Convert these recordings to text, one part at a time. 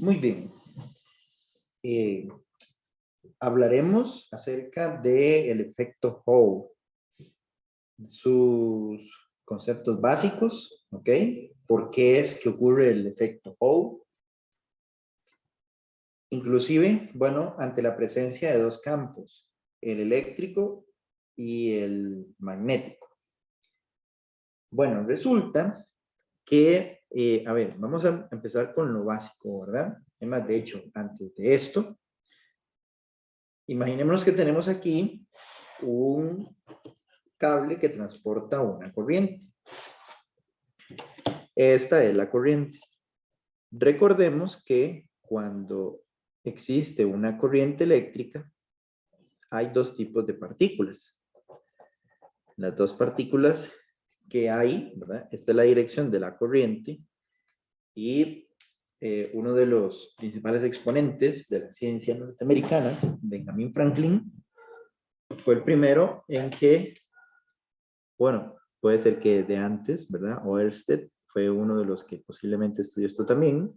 Muy bien. Hablaremos acerca del efecto Howe, sus conceptos básicos, ¿ok? ¿Por qué es que ocurre el efecto Howe? Inclusive, bueno, ante la presencia de dos campos, el eléctrico y el magnético. Bueno, resulta que, a ver, vamos a empezar con lo básico, ¿verdad? Además, de hecho, antes de esto, imaginémonos que tenemos aquí un cable que transporta una corriente. Esta es la corriente. Recordemos que cuando existe una corriente eléctrica, hay dos tipos de partículas. Las dos partículas que hay, ¿verdad? Esta es la dirección de la corriente y uno de los principales exponentes de la ciencia norteamericana, Benjamin Franklin, fue el primero en que, bueno, puede ser que de antes, ¿verdad? Oersted fue uno de los que posiblemente estudió esto también.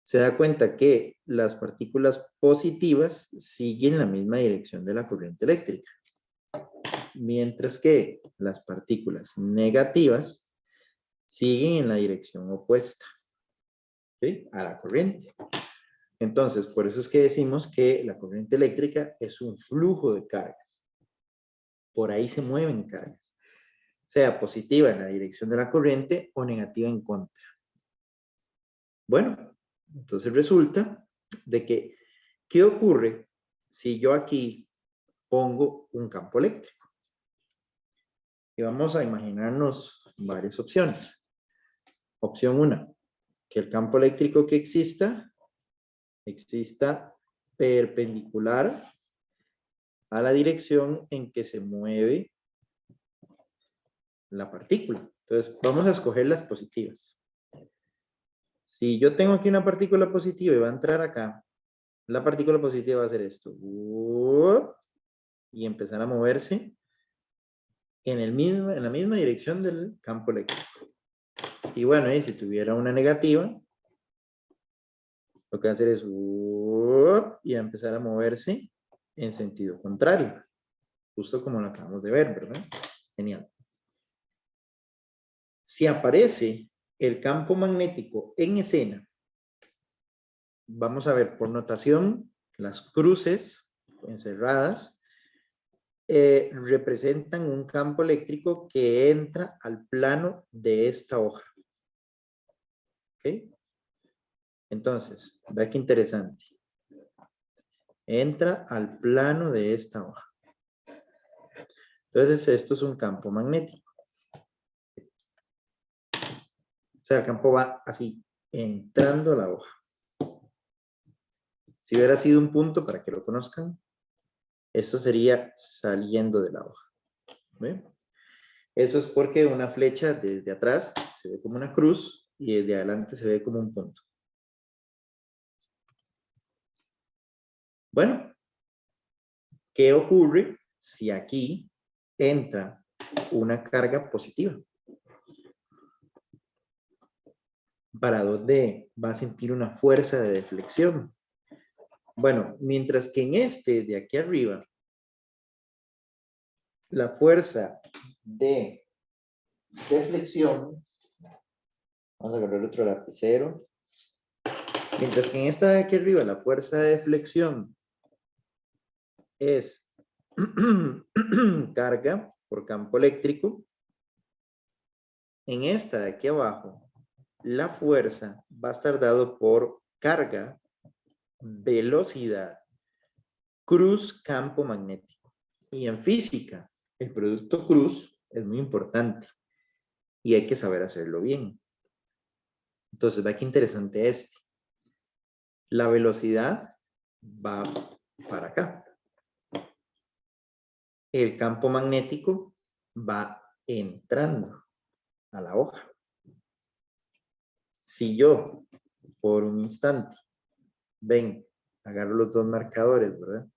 Se da cuenta que las partículas positivas siguen la misma dirección de la corriente eléctrica, mientras que las partículas negativas siguen en la dirección opuesta, ¿sí? A la corriente. Entonces, por eso es que decimos que la corriente eléctrica es un flujo de cargas. Por ahí se mueven cargas, sea positiva en la dirección de la corriente o negativa en contra. Bueno, entonces resulta de que, ¿qué ocurre si yo aquí pongo un campo eléctrico? Y vamos a imaginarnos varias opciones. Opción 1, que el campo eléctrico que exista perpendicular a la dirección en que se mueve la partícula. Entonces, vamos a escoger las positivas. Si yo tengo aquí una partícula positiva y va a entrar acá, la partícula positiva va a hacer esto. Y empezar a moverse en la misma dirección del campo eléctrico. Y bueno, y si tuviera una negativa, lo que va a hacer es y a empezar a moverse en sentido contrario. Justo como lo acabamos de ver, ¿verdad? Genial. Si aparece el campo magnético en escena, vamos a ver por notación, las cruces encerradas representan un campo eléctrico que entra al plano de esta hoja. ¿Ok? Entonces, vea qué interesante. Entra al plano de esta hoja. Entonces, esto es un campo magnético. O sea, el campo va así, entrando a la hoja. Si hubiera sido un punto, para que lo conozcan, esto sería saliendo de la hoja. ¿Ven? Eso es porque una flecha desde atrás se ve como una cruz y desde adelante se ve como un punto. Bueno, ¿qué ocurre si aquí entra una carga positiva? ¿Para dónde va a sentir una fuerza de deflexión? Bueno, mientras que en este de aquí arriba, la fuerza de deflexión, vamos a agarrar otro lapicero, mientras que en esta de aquí arriba la fuerza de deflexión es carga por campo eléctrico, en esta de aquí abajo la fuerza va a estar dado por carga, velocidad, cruz, campo magnético. Y en física, el producto cruz es muy importante y hay que saber hacerlo bien. Entonces, vea qué interesante este. La velocidad va para acá. El campo magnético va entrando a la hoja. Si yo, por un instante, ven, agarro los dos marcadores, ¿verdad?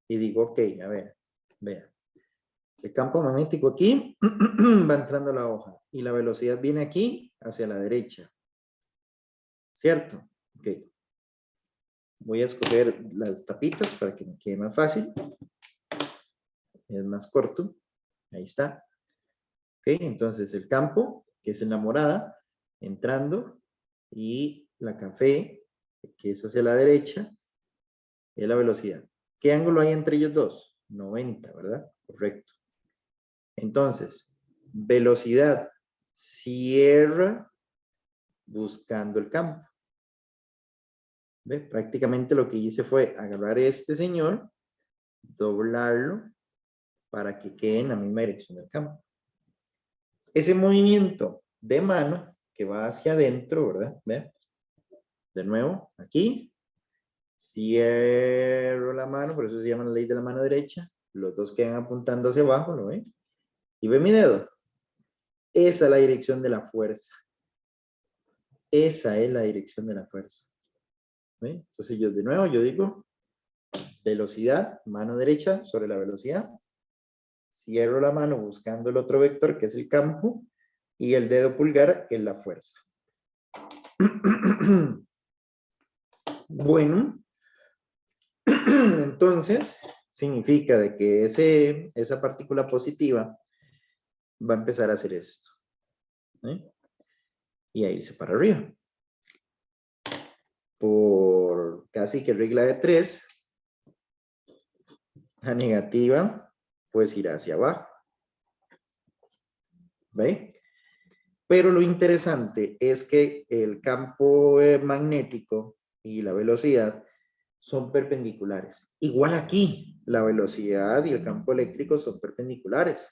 Y digo, ok, a ver, vean. El campo magnético aquí va entrando a la hoja y la velocidad viene aquí hacia la derecha. ¿Cierto? Ok. Voy a escoger las tapitas para que me quede más fácil. Es más corto. Ahí está. Ok, entonces el campo, que es en la morada, entrando, y la café, que es hacia la derecha, es la velocidad. ¿Qué ángulo hay entre ellos dos? 90, ¿verdad? Correcto. Entonces, velocidad cierra buscando el campo. ¿Ve? Prácticamente lo que hice fue agarrar este señor, doblarlo para que quede en la misma dirección del campo. Ese movimiento de mano que va hacia adentro, ¿verdad? ¿Ve? De nuevo, aquí, cierro la mano, por eso se llama la ley de la mano derecha. Los dos quedan apuntando hacia abajo, ¿lo ven? Y ve mi dedo. Esa es la dirección de la fuerza. Esa es la dirección de la fuerza. ¿Ve? Entonces yo de nuevo, yo digo velocidad, mano derecha sobre la velocidad. Cierro la mano buscando el otro vector que es el campo y el dedo pulgar es la fuerza. Bueno, entonces significa de que esa partícula positiva va a empezar a hacer esto. ¿Eh? Y a irse para arriba. Por casi que regla de 3, la negativa pues irá hacia abajo. ¿Ve? Pero lo interesante es que el campo magnético y la velocidad son perpendiculares. Igual aquí, la velocidad y el campo eléctrico son perpendiculares.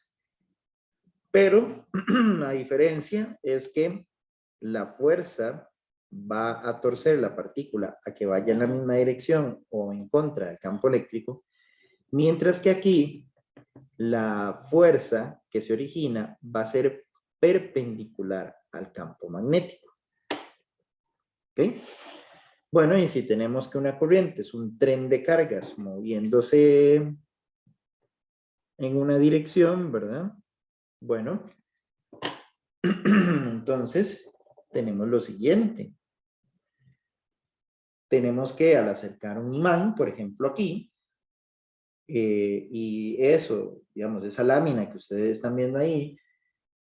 Pero la diferencia es que la fuerza va a torcer la partícula a que vaya en la misma dirección o en contra del campo eléctrico, mientras que aquí la fuerza que se origina va a ser perpendicular al campo magnético. ¿Ok? Bueno, y si tenemos que una corriente es un tren de cargas moviéndose en una dirección, ¿verdad? Bueno, entonces tenemos lo siguiente. Tenemos que al acercar un imán, por ejemplo aquí, y eso, digamos, esa lámina que ustedes están viendo ahí,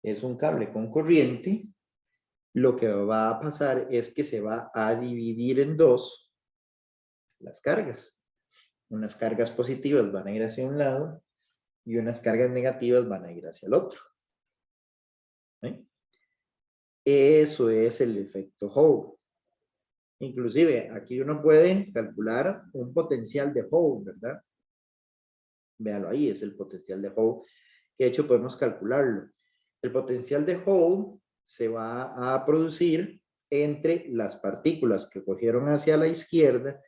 es un cable con corriente, lo que va a pasar es que se va a dividir en dos las cargas. Unas cargas positivas van a ir hacia un lado y unas cargas negativas van a ir hacia el otro. ¿Eh? Eso es el efecto Hall. Inclusive, aquí uno puede calcular un potencial de Hall, ¿verdad? Véalo ahí, es el potencial de Hall, que de hecho podemos calcularlo. El potencial de Hall se va a producir entre las partículas que cogieron hacia la izquierda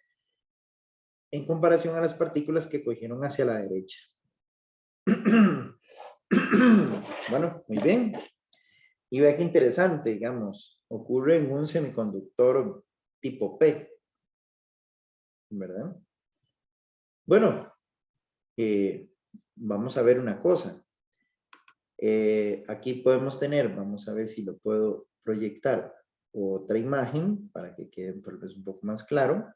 en comparación a las partículas que cogieron hacia la derecha. Bueno, muy bien. Y vea qué interesante, digamos, ocurre en un semiconductor tipo P, ¿verdad? Bueno, vamos a ver una cosa. Aquí podemos tener, vamos a ver si lo puedo proyectar, otra imagen para que quede tal vez un poco más claro.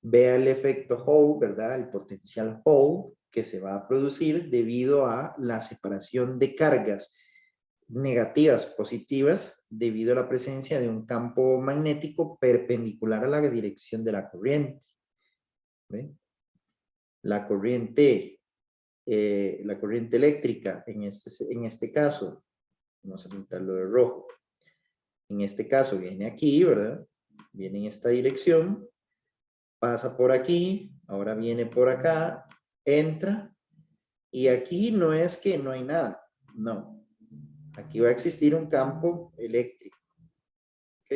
Vea el efecto Hall, ¿verdad? El potencial Hall que se va a producir debido a la separación de cargas negativas, positivas, debido a la presencia de un campo magnético perpendicular a la dirección de la corriente. ¿Ve? La corriente eléctrica, en este caso, vamos a pintarlo de rojo, en este caso viene aquí, ¿verdad? Viene en esta dirección, pasa por aquí, ahora viene por acá, entra, y aquí no es que no hay nada, no. Aquí va a existir un campo eléctrico, ¿ok?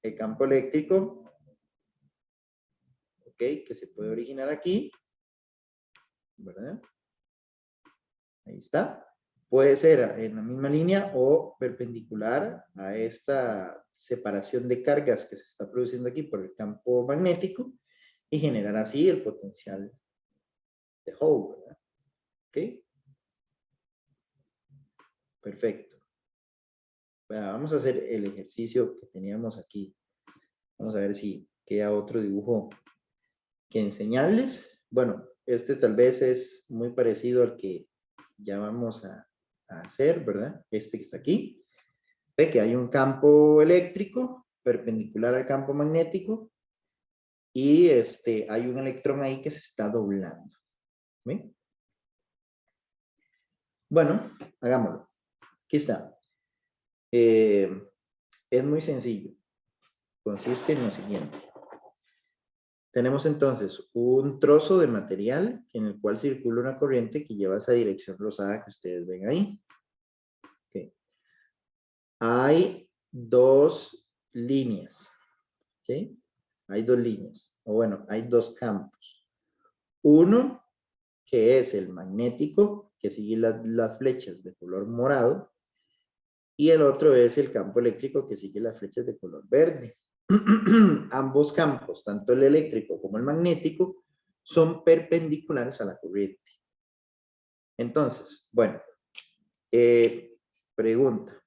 El campo eléctrico, ¿ok? Que se puede originar aquí, ¿verdad? Ahí está. Puede ser en la misma línea o perpendicular a esta separación de cargas que se está produciendo aquí por el campo magnético y generar así el potencial de Hall, ¿verdad? ¿Ok? Perfecto. Bueno, vamos a hacer el ejercicio que teníamos aquí Vamos a ver si queda otro dibujo que enseñarles. Bueno, este tal vez es muy parecido al que ya vamos a hacer, ¿verdad? Este que está aquí. Ve que hay un campo eléctrico perpendicular al campo magnético y hay un electrón ahí que se está doblando. ¿Ven? Bueno, hagámoslo. Aquí está. Es muy sencillo. Consiste en lo siguiente. Tenemos entonces un trozo de material en el cual circula una corriente que lleva esa dirección rosada que ustedes ven ahí. Okay. Hay dos líneas. ¿Okay? Hay dos líneas. O bueno, hay dos campos. Uno que es el magnético, que sigue las flechas de color morado. Y el otro es el campo eléctrico, que sigue las flechas de color verde. Ambos campos, tanto el eléctrico como el magnético, son perpendiculares a la corriente. Entonces, bueno, pregunta.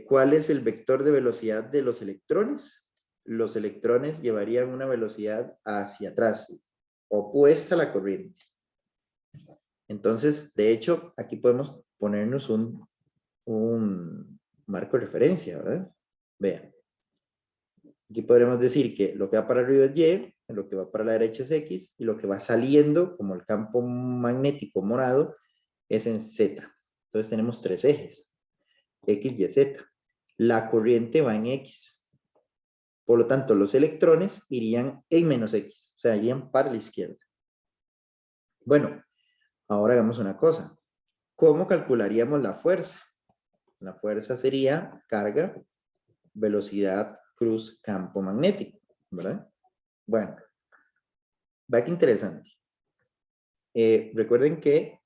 ¿Cuál es el vector de velocidad de los electrones? Los electrones llevarían una velocidad hacia atrás, opuesta a la corriente. Entonces, de hecho, aquí podemos ponernos un marco de referencia, ¿verdad? Vean. Aquí podremos decir que lo que va para arriba es Y, lo que va para la derecha es X, y lo que va saliendo, como el campo magnético morado, es en Z. Entonces tenemos tres ejes, X, Y, Z. La corriente va en X. Por lo tanto, los electrones irían en menos X, o sea, irían para la izquierda. Bueno, ahora hagamos una cosa. ¿Cómo calcularíamos la fuerza? La fuerza sería carga, velocidad, cruz, campo magnético, ¿verdad? Bueno, vea qué interesante. Recuerden que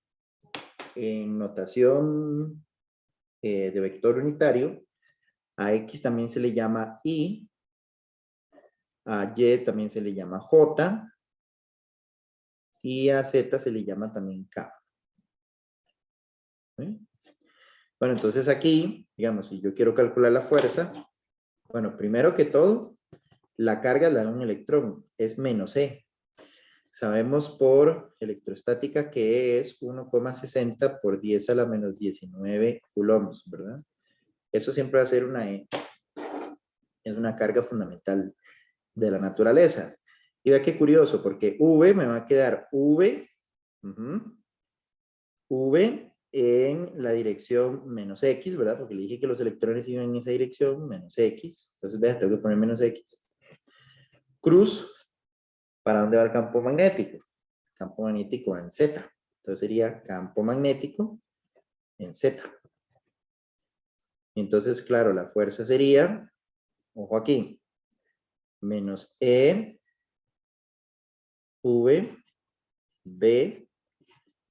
en notación de vector unitario, a X también se le llama I, a Y también se le llama J, y a Z se le llama también K. ¿Sí? Bueno, entonces aquí, digamos, si yo quiero calcular la fuerza, bueno, primero que todo, la carga la da un electrón, es menos E. Sabemos por electrostática que es 1,60 por 10 a la menos 19 coulombs, ¿verdad? Eso siempre va a ser una E. Es una carga fundamental de la naturaleza. Y vea qué curioso, porque V me va a quedar V, V en la dirección menos X, ¿verdad? Porque le dije que los electrones iban en esa dirección, menos X. Entonces, vea, tengo que poner menos X. Cruz, ¿para dónde va el campo magnético? Campo magnético en Z. Entonces sería campo magnético en Z. Y entonces, claro, la fuerza sería, ojo aquí, menos E, V, B,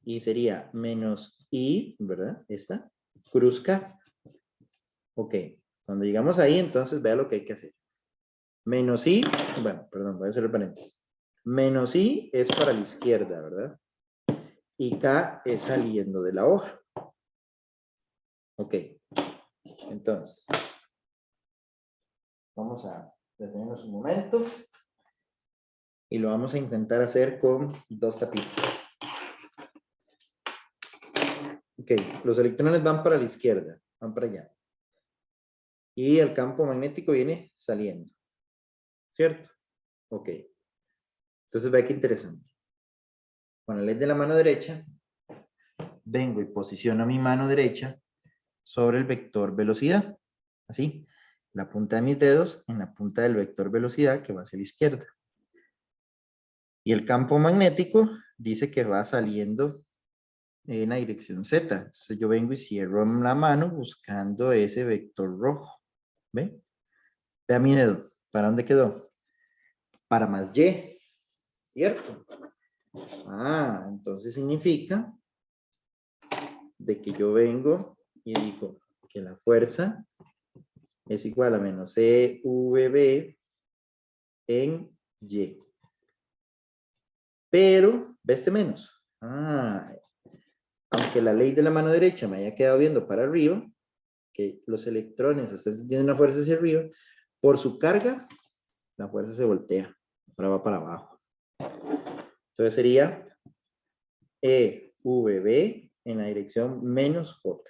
y sería menos I, ¿verdad? Esta, cruz K. Ok, cuando llegamos ahí, entonces vea lo que hay que hacer. Menos I, bueno, perdón, voy a hacer el paréntesis. Menos I es para la izquierda, ¿verdad? Y K es saliendo de la hoja. Ok, entonces, vamos a detenernos un momento y lo vamos a intentar hacer con dos tapitas. Ok, los electrones van para la izquierda, van para allá. Y el campo magnético viene saliendo. ¿Cierto? Ok. Entonces ve qué interesante. Con la ley de la mano derecha, vengo y posiciono mi mano derecha sobre el vector velocidad. Así. La punta de mis dedos en la punta del vector velocidad que va hacia la izquierda. Y el campo magnético dice que va saliendo en la dirección Z. Entonces yo vengo y cierro la mano buscando ese vector rojo. ¿Ve? Vea mi dedo. ¿Para dónde quedó? Para más Y. ¿Cierto? Ah, entonces significa de que yo vengo y digo que la fuerza es igual a menos EVB en Y. Pero, ¿ve este menos? Ah, aunque la ley de la mano derecha me haya quedado viendo para arriba, que los electrones están sintiendo una fuerza hacia arriba, Por su carga, la fuerza se voltea, ahora va para abajo. Entonces sería EVB en la dirección menos J.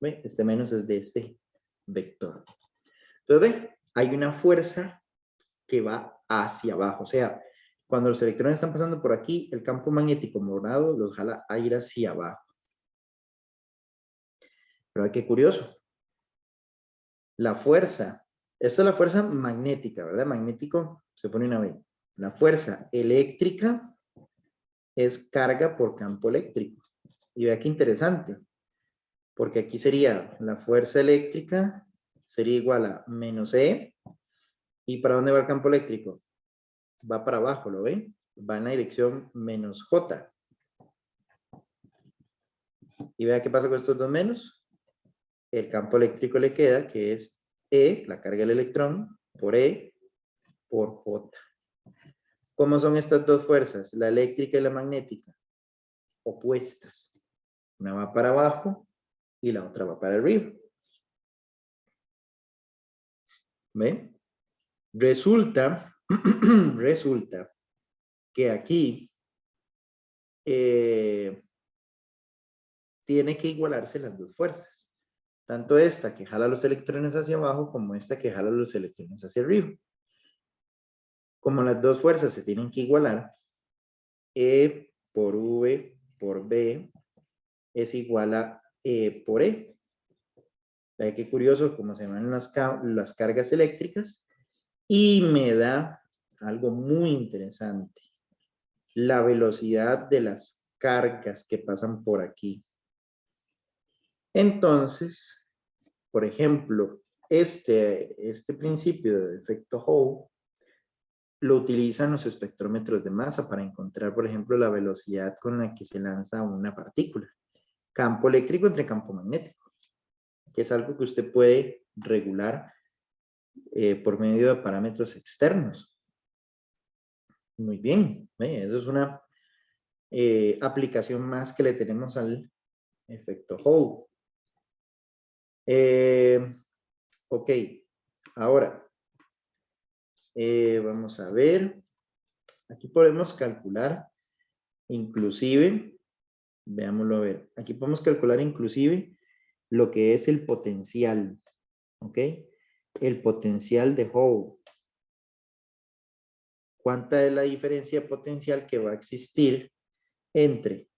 ¿Ve? Este menos es de este vector. Entonces, ve, hay una fuerza que va hacia abajo. O sea, cuando los electrones están pasando por aquí, el campo magnético morado los jala a ir hacia abajo. Pero qué curioso. La fuerza, esta es la fuerza magnética, ¿verdad? Magnético se pone una B. La fuerza eléctrica es carga por campo eléctrico. Y vea qué interesante, porque aquí sería la fuerza eléctrica, sería igual a menos E. ¿Y para dónde va el campo eléctrico? Va para abajo, ¿lo ven? Va en la dirección menos J. Y vea qué pasa con estos dos menos. El campo eléctrico le queda, que es E, la carga del electrón, por E, por J. ¿Cómo son estas dos fuerzas? La eléctrica y la magnética. Opuestas. Una va para abajo y la otra va para arriba. ¿Ven? Resulta que aquí tiene que igualarse las dos fuerzas. Tanto esta que jala los electrones hacia abajo como esta que jala los electrones hacia arriba. Como las dos fuerzas se tienen que igualar, E por V por B es igual a E por E. Vean qué curioso cómo se van las cargas eléctricas y me da algo muy interesante. La velocidad de las cargas que pasan por aquí. Entonces, por ejemplo, este principio de efecto Hall lo utilizan los espectrómetros de masa para encontrar, por ejemplo, la velocidad con la que se lanza una partícula. Campo eléctrico entre campo magnético, que es algo que usted puede regular por medio de parámetros externos. Muy bien, eso es una aplicación más que le tenemos al efecto Hall. Ok, ahora vamos a ver. Aquí podemos calcular inclusive, veámoslo a ver, aquí podemos calcular inclusive lo que es el potencial, ¿ok? El potencial de Hall. ¿Cuánta es la diferencia potencial que va a existir entre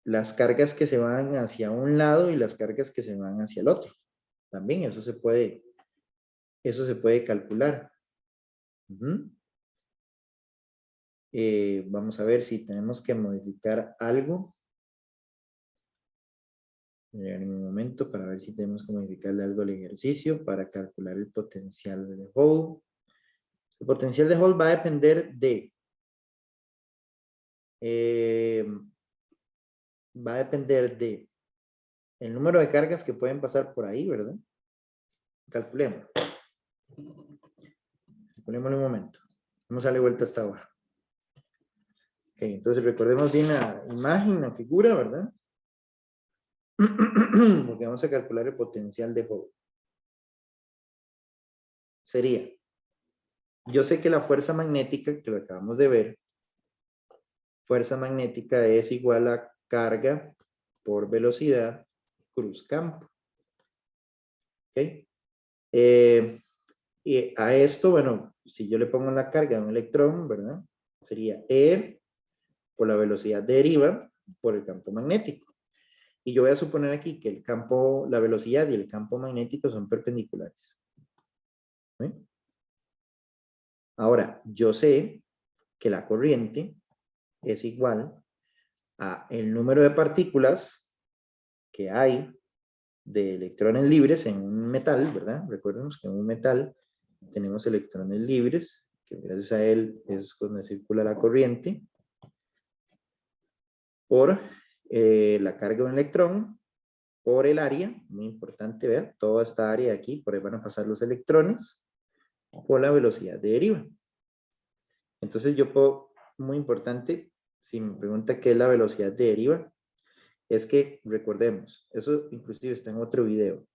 las cargas que se van hacia un lado y las cargas que se van hacia el otro? También eso se puede calcular. Vamos a ver si tenemos que modificar algo. En un momento para ver si tenemos que modificarle algo al ejercicio para calcular el potencial de Hall. El potencial de Hall va a depender de el número de cargas que pueden pasar por ahí, ¿verdad? Calculemos. Calculémoslo un momento. Vamos a darle vuelta a esta hoja. Ok, entonces recordemos bien la imagen, la figura, ¿verdad? Porque vamos a calcular el potencial de Hall. Sería, yo sé que la fuerza magnética, que lo acabamos de ver, fuerza magnética es igual a carga por velocidad cruz campo. ¿Ok? Y a esto, bueno, si yo le pongo la carga de un electrón, ¿verdad? Sería E por la velocidad deriva por el campo magnético. Y yo voy a suponer aquí que el campo, la velocidad y el campo magnético son perpendiculares. ¿Sí? Ahora, yo sé que la corriente es igual a el número de partículas que hay de electrones libres en un metal, ¿verdad? Recordemos que en un metal tenemos electrones libres, que gracias a él es donde circula la corriente, por la carga de un electrón, por el área, muy importante, vean, toda esta área de aquí, por ahí van a pasar los electrones, por la velocidad de deriva. Entonces yo puedo, muy importante, si me pregunta qué es la velocidad de deriva, es que recordemos, eso inclusive está en otro video,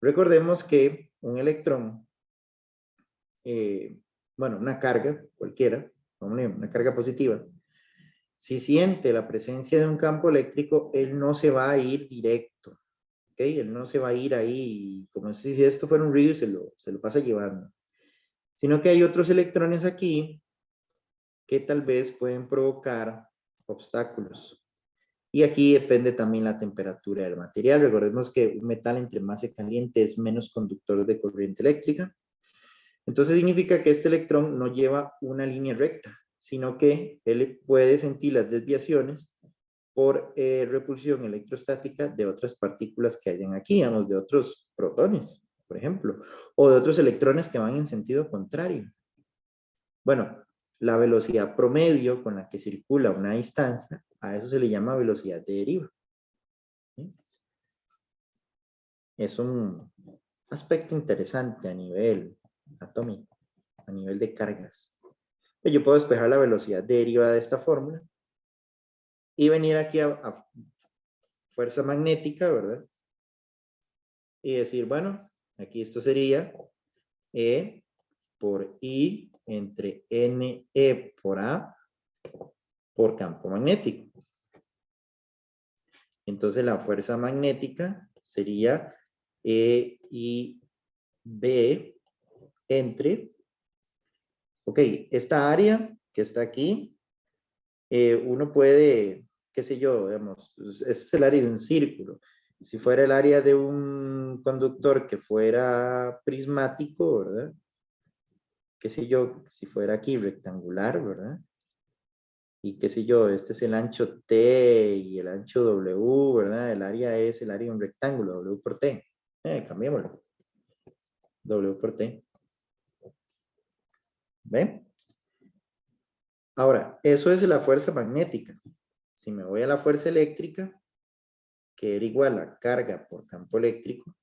Recordemos que un electrón, bueno, una carga cualquiera, una carga positiva, si siente la presencia de un campo eléctrico, él no se va a ir directo, ¿ok? Él no se va a ir ahí, como si esto fuera un río y se lo pasa llevando, sino que hay otros electrones aquí que tal vez pueden provocar obstáculos. Y aquí depende también la temperatura del material. Recordemos que un metal entre más se caliente es menos conductor de corriente eléctrica. Entonces significa que este electrón no lleva una línea recta, sino que él puede sentir las desviaciones por repulsión electrostática de otras partículas que hayan aquí, digamos, de otros protones, por ejemplo, o de otros electrones que van en sentido contrario. Bueno, la velocidad promedio con la que circula una distancia, a eso se le llama velocidad de deriva. ¿Sí? Es un aspecto interesante a nivel atómico, a nivel de cargas. Yo puedo despejar la velocidad de deriva de esta fórmula y venir aquí a fuerza magnética, ¿verdad? Y decir, bueno, aquí esto sería E por I entre NE por A por campo magnético. Entonces la fuerza magnética sería EIB entre, ok, esta área que está aquí, uno puede, qué sé yo, digamos, este es el área de un círculo. Si fuera el área de un conductor que fuera prismático, ¿verdad? Qué sé yo, si fuera aquí rectangular, ¿verdad? Y qué sé yo, este es el ancho T y el ancho W, ¿verdad? El área es el área de un rectángulo, W por T. Cambiémoslo. W por T. ¿Ven? Ahora, eso es la fuerza magnética. Si me voy a la fuerza eléctrica, que era igual a carga por campo eléctrico,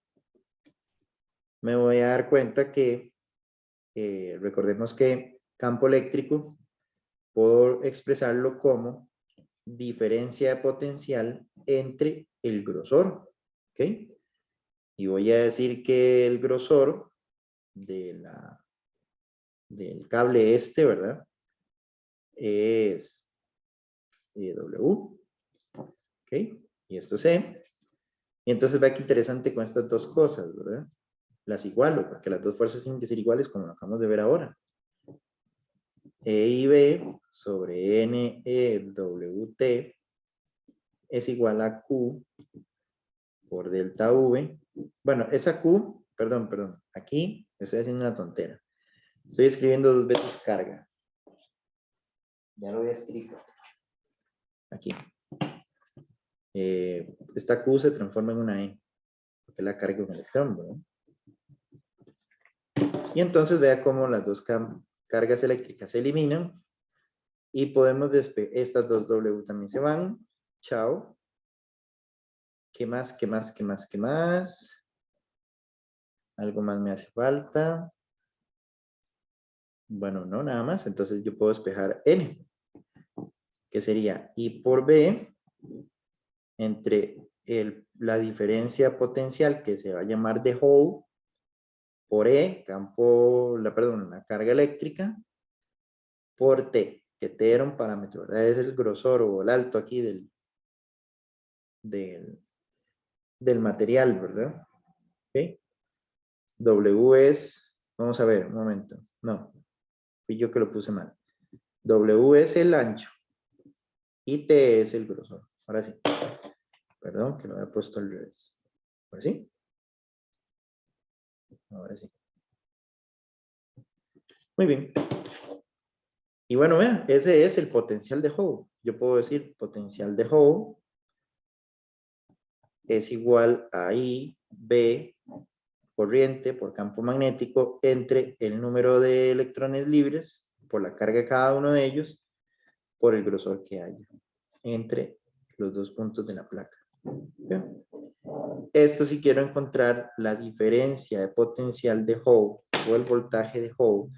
me voy a dar cuenta que, recordemos que campo eléctrico, puedo expresarlo como diferencia de potencial entre el grosor, ¿ok? Y voy a decir que el grosor del cable este, ¿verdad? Es W, ¿ok? Y esto es E. Y entonces vea qué interesante con estas dos cosas, ¿verdad? Las igualo, porque las dos fuerzas tienen que ser iguales como lo acabamos de ver ahora. E y B sobre NEWT es igual a Q por delta V. Bueno, esa Q, perdón, aquí estoy haciendo una tontera. Estoy escribiendo dos veces carga. Ya lo había escrito. Aquí. Esta Q se transforma en una E, porque la carga es un electrón, ¿verdad? Y entonces vea cómo las dos cargas eléctricas se eliminan y podemos despegar. Estas dos W también se van. Chao. ¿Qué más? ¿Qué más? ¿Qué más? ¿Qué más? Algo más me hace falta. Bueno, no, nada más. Entonces yo puedo despejar N, que sería I por B entre la diferencia potencial que se va a llamar de Hall por E, la carga eléctrica, por T, que T era un parámetro, ¿verdad? Es el grosor o el alto aquí del material, ¿verdad? ¿Ok? W es, vamos a ver, un momento, no, fui yo que lo puse mal. W es el ancho y T es el grosor. Ahora sí. Perdón, que lo había puesto al revés. Ahora sí. Ahora sí. Muy bien. Y bueno, vean, ese es el potencial de Hall. Yo puedo decir potencial de Hall es igual a I, B, corriente por campo magnético entre el número de electrones libres por la carga de cada uno de ellos por el grosor que haya entre los dos puntos de la placa. ¿Bien? Esto si quiero encontrar la diferencia de potencial de Hall o el voltaje de Hall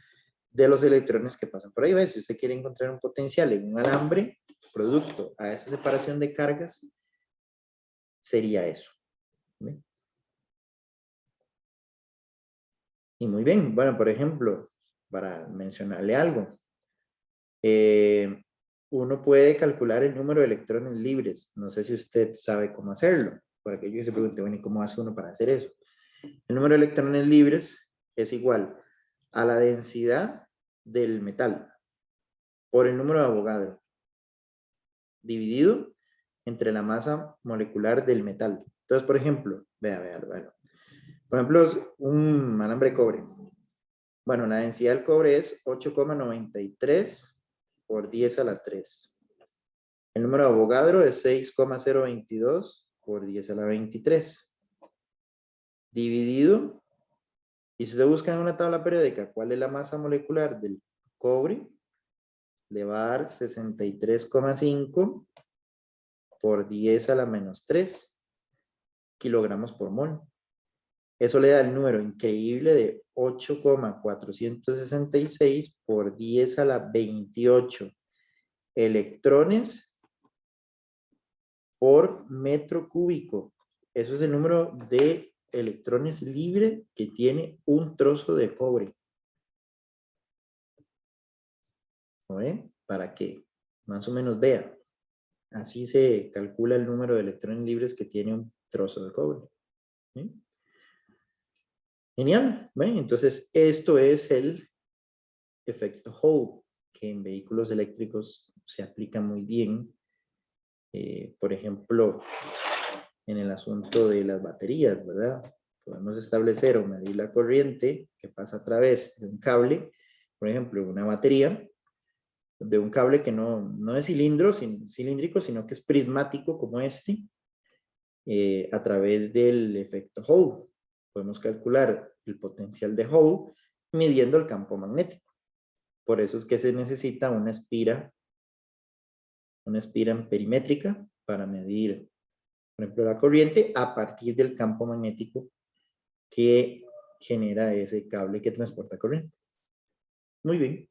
de los electrones que pasan por ahí. ¿Ves? Si usted quiere encontrar un potencial en un alambre producto a esa separación de cargas, sería eso. ¿Bien? Y muy bien, bueno, por ejemplo, para mencionarle algo, uno puede calcular el número de electrones libres. No sé si usted sabe cómo hacerlo. Por aquello que se pregunte, bueno, ¿y cómo hace uno para hacer eso? El número de electrones libres es igual a la densidad del metal por el número de Avogadro dividido entre la masa molecular del metal. Entonces, por ejemplo, vea. Por ejemplo, un alambre de cobre. Bueno, la densidad del cobre es 8,93 por 10 a la 3. El número de Avogadro es 6,022 por 10 a la 23. Dividido, y si usted busca en una tabla periódica cuál es la masa molecular del cobre, le va a dar 63,5 por 10 a la menos 3 kilogramos por mol. Eso le da el número increíble de 8,466 por 10 a la 28 electrones por metro cúbico. Eso es el número de electrones libre que tiene un trozo de cobre. ¿No ve? Para que más o menos vea. Así se calcula el número de electrones libres que tiene un trozo de cobre. ¿Sí? Genial. ¿Ven? Entonces, esto es el efecto Hall, que en vehículos eléctricos se aplica muy bien. Por ejemplo, en el asunto de las baterías, ¿verdad? Podemos establecer o medir la corriente que pasa a través de un cable, por ejemplo, una batería, de un cable que no es cilíndrico, sino que es prismático como este, a través del efecto Hall. Podemos calcular el potencial de Hall midiendo el campo magnético. Por eso es que se necesita una espira perimétrica para medir, por ejemplo, la corriente a partir del campo magnético que genera ese cable que transporta corriente. Muy bien.